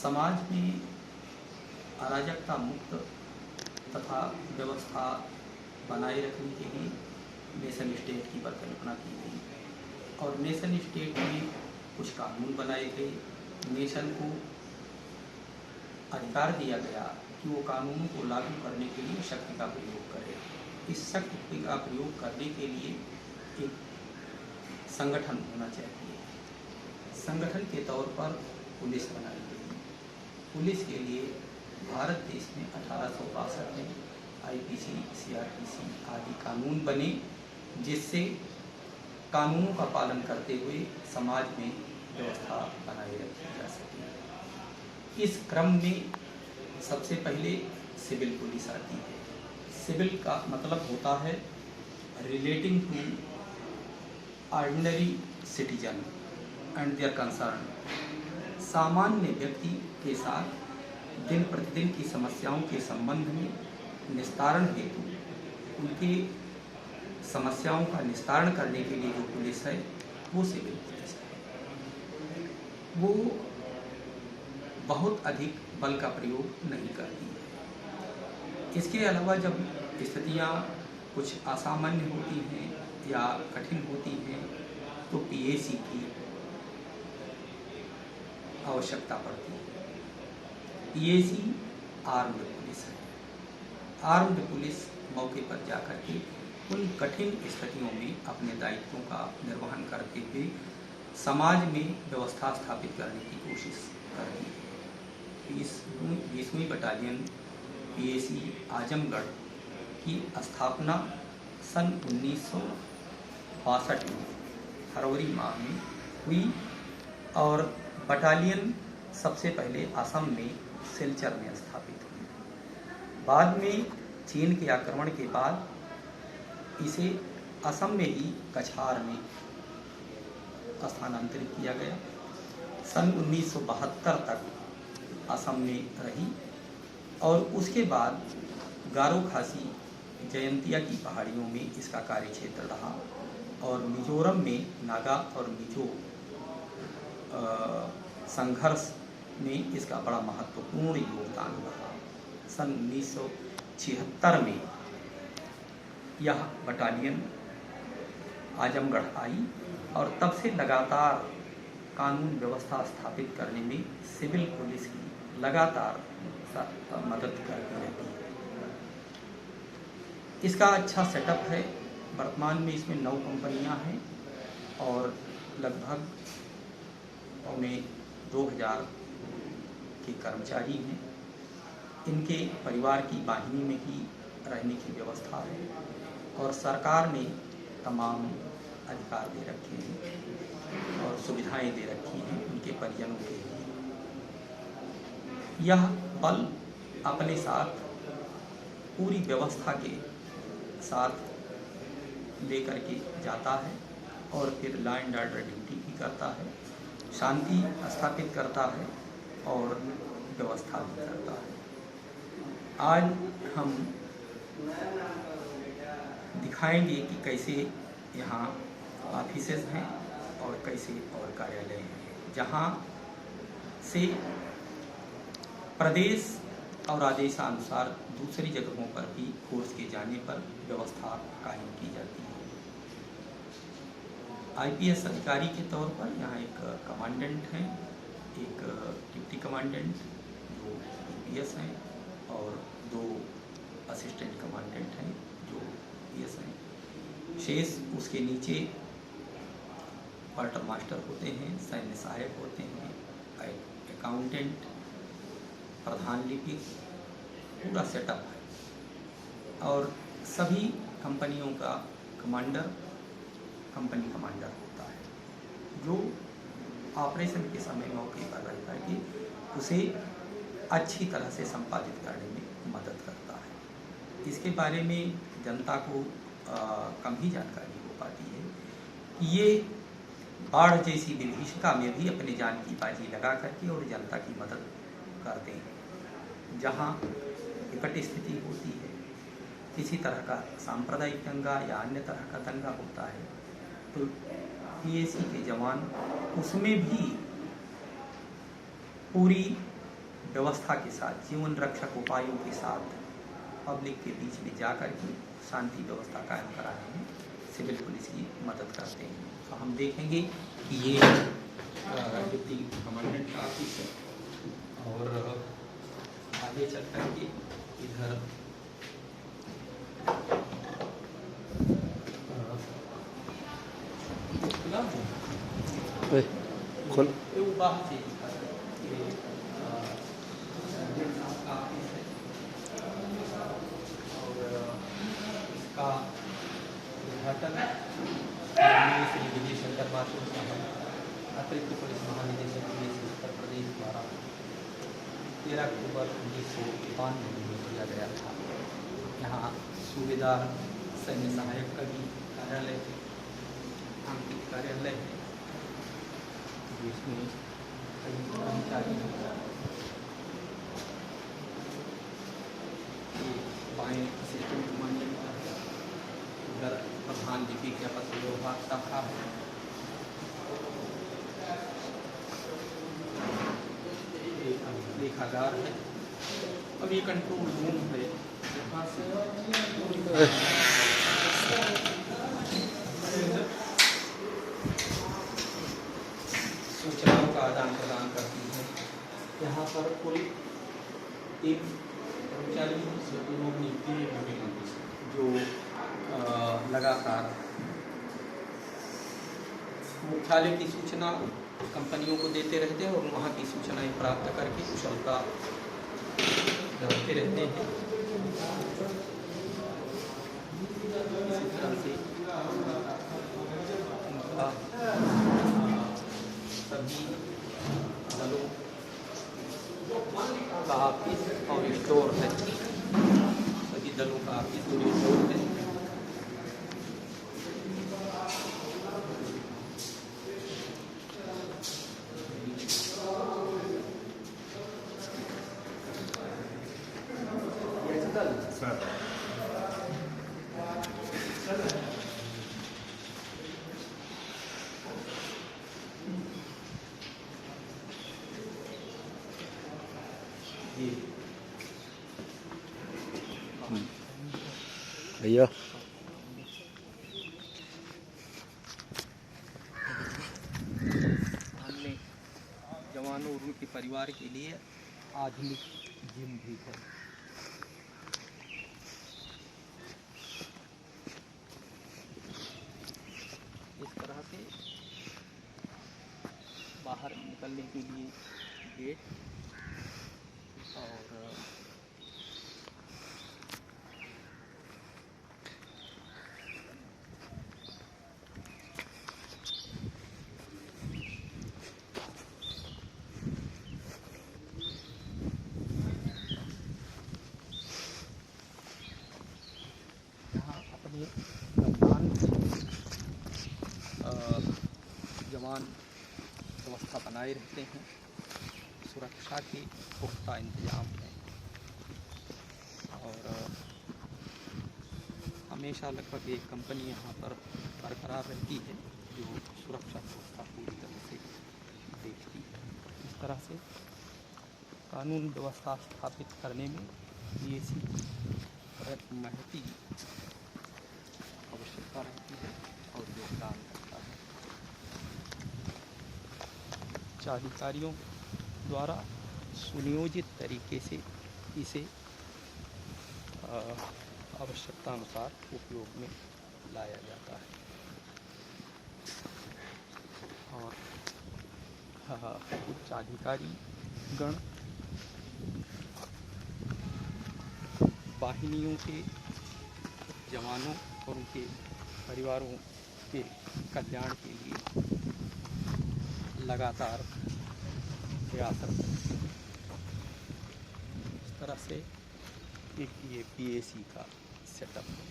समाज में अराजकता मुक्त तथा व्यवस्था बनाए रखने के लिए नेशन स्टेट की परिकल्पना की गई और नेशन स्टेट में कुछ कानून बनाए गए। नेशन को अधिकार दिया गया कि वो कानूनों को लागू करने के लिए शक्ति का प्रयोग करे। इस शक्ति का प्रयोग करने के लिए एक संगठन होना चाहिए। संगठन के तौर पर पुलिस बनाई गई। पुलिस के लिए भारत देश में 1862 में आईपीसी, सीआरपीसी आदि कानून बने, जिससे कानूनों का पालन करते हुए समाज में व्यवस्था बनाए रखी जा सके। इस क्रम में सबसे पहले सिविल पुलिस आती है। सिविल का मतलब होता है relating to ordinary citizen and their concern. सामान्य व्यक्ति के साथ दिन प्रतिदिन की समस्याओं के संबंध में निस्तारण हेतु उनके समस्याओं का निस्तारण करने के लिए जो पुलिस है वो सिविल पुलिस है। वो बहुत अधिक बल का प्रयोग नहीं करती है। इसके अलावा जब स्थितियाँ कुछ असामान्य होती हैं या कठिन होती हैं तो पीएसी की आवश्यकता पड़ती है। पीएसी आर्म्ड पुलिस है। आर्म्ड पुलिस मौके पर जाकर के उन कठिन स्थितियों में अपने दायित्वों का निर्वहन करते हुए समाज में व्यवस्था स्थापित करने की कोशिश करती है। 20वीं बटालियन पीएसी आजमगढ़ की स्थापना सन 1962 में फरवरी माह में हुई और बटालियन सबसे पहले असम में सिलचर में स्थापित हुई। बाद में चीन के आक्रमण के बाद इसे असम में ही कछार में स्थानांतरित किया गया। सन 1972 तक असम में रही और उसके बाद गारो खासी जयंतिया की पहाड़ियों में इसका कार्यक्षेत्र रहा और मिजोरम में नागा और मिजो संघर्ष में इसका बड़ा महत्वपूर्ण योगदान रहा। सन 1976 में यह बटालियन आजमगढ़ आई और तब से लगातार कानून व्यवस्था स्थापित करने में सिविल पुलिस की लगातार मदद करती रहती है। इसका अच्छा सेटअप है। वर्तमान में इसमें 9 कंपनियां हैं और लगभग 2000 के कर्मचारी हैं। इनके परिवार की वाहिनी में ही रहने की व्यवस्था है और सरकार ने तमाम अधिकार दे रखे हैं और सुविधाएं दे रखी हैं उनके परिजनों के लिए। यह बल अपने साथ पूरी व्यवस्था के साथ लेकर के जाता है और फिर लॉ एंड ऑर्डर ड्यूटी भी करता है, शांति स्थापित करता है और व्यवस्था भी करता है। आज हम दिखाएंगे कि कैसे यहाँ ऑफिसेज हैं और कैसे और कार्यालय हैं, जहाँ से प्रदेश और आदेशानुसार दूसरी जगहों पर भी फोर्स के जाने पर व्यवस्था कायम की जाती है। आईपीएस अधिकारी के तौर पर यहाँ एक कमांडेंट हैं, एक डिप्टी कमांडेंट जो पीएस हैं और 2 असिस्टेंट कमांडेंट हैं जो पीएस हैं। शेष उसके नीचे क्वार्टर मास्टर होते हैं, सैन्य सहायक होते हैं, अकाउंटेंट, प्रधान लिपिक, पूरा सेटअप है और सभी कंपनियों का कमांडर कंपनी कमांडर होता है जो ऑपरेशन के समय मौके पर रह करके उसे अच्छी तरह से संपादित करने में मदद करता है। इसके बारे में जनता को कम ही जानकारी हो पाती है कि ये बाढ़ जैसी विभीषिका में भी अपनी जान की बाजी लगा करके और जनता की मदद करते हैं। जहाँ विकट स्थिति होती है, किसी तरह का सांप्रदायिक दंगा या अन्य तरह का दंगा होता है, तो पीएसी के जवान उसमें भी पूरी व्यवस्था के साथ, जीवन रक्षक उपायों के साथ पब्लिक के बीच में जाकर के शांति व्यवस्था कायम कराने में सिविल पुलिस की मदद करते हैं। तो हम देखेंगे कि ये डिप्टी कमांडेंट का ऑफिस है और आगे चल करके इधर खोल बाहर से का उद्घाटन श्री विजय शंकर माथुर साहब, अतिरिक्त पुलिस महानिदेशक पुलिस उत्तर प्रदेश द्वारा 13 अक्टूबर 1992 में किया गया था। यहाँ सूबेदार सैन्य सहायक का भी कार्यालय है, आंतरिक कार्यालय है, जिसमें कई कर्मचारी बाएँ असिस्टेंट कमांडेंट का है, उधर प्रधान लिपिक या पत्र विभाग शाखा है, लेखागार है, अब ये कंट्रोल रूम है। यहाँ से सूचनाओं का आदान प्रदान करती है। यहाँ पर कुल 3 कर्मचारी जो लगातार मुख्यालय की सूचना कंपनियों को देते रहते हैं और वहाँ की सूचनाएं प्राप्त करके कुशलता रखते रहते हैं। इसी तरह से उनका सभी दलों का ऑफिस और स्टोर है, सभी दलों का ऑफिस और स्टोर है। भैया हमने जवानों और उनके परिवार के लिए आधुनिक जिम भी है। इस तरह से बाहर निकलने के लिए गेट और जवान व्यवस्था बनाए रहते हैं, सुरक्षा के पुख्ता इंतजाम है और हमेशा लगभग एक कंपनी यहाँ पर बरकरार रहती है जो सुरक्षा व्यवस्था पूरी तरह से देखती है। इस तरह से कानून व्यवस्था स्थापित करने में पीएसी महती आवश्यकता रहती है और योगदान करता है। अधिकारियों द्वारा सुनियोजित तरीके से इसे आवश्यकतानुसार उपयोग में लाया जाता है और उच्च अधिकारी गण वाहिनियों के जवानों और उनके परिवारों के कल्याण के लिए लगातार प्रयासरत है। इस तरह से एक ये पीएसी का सेटअप है।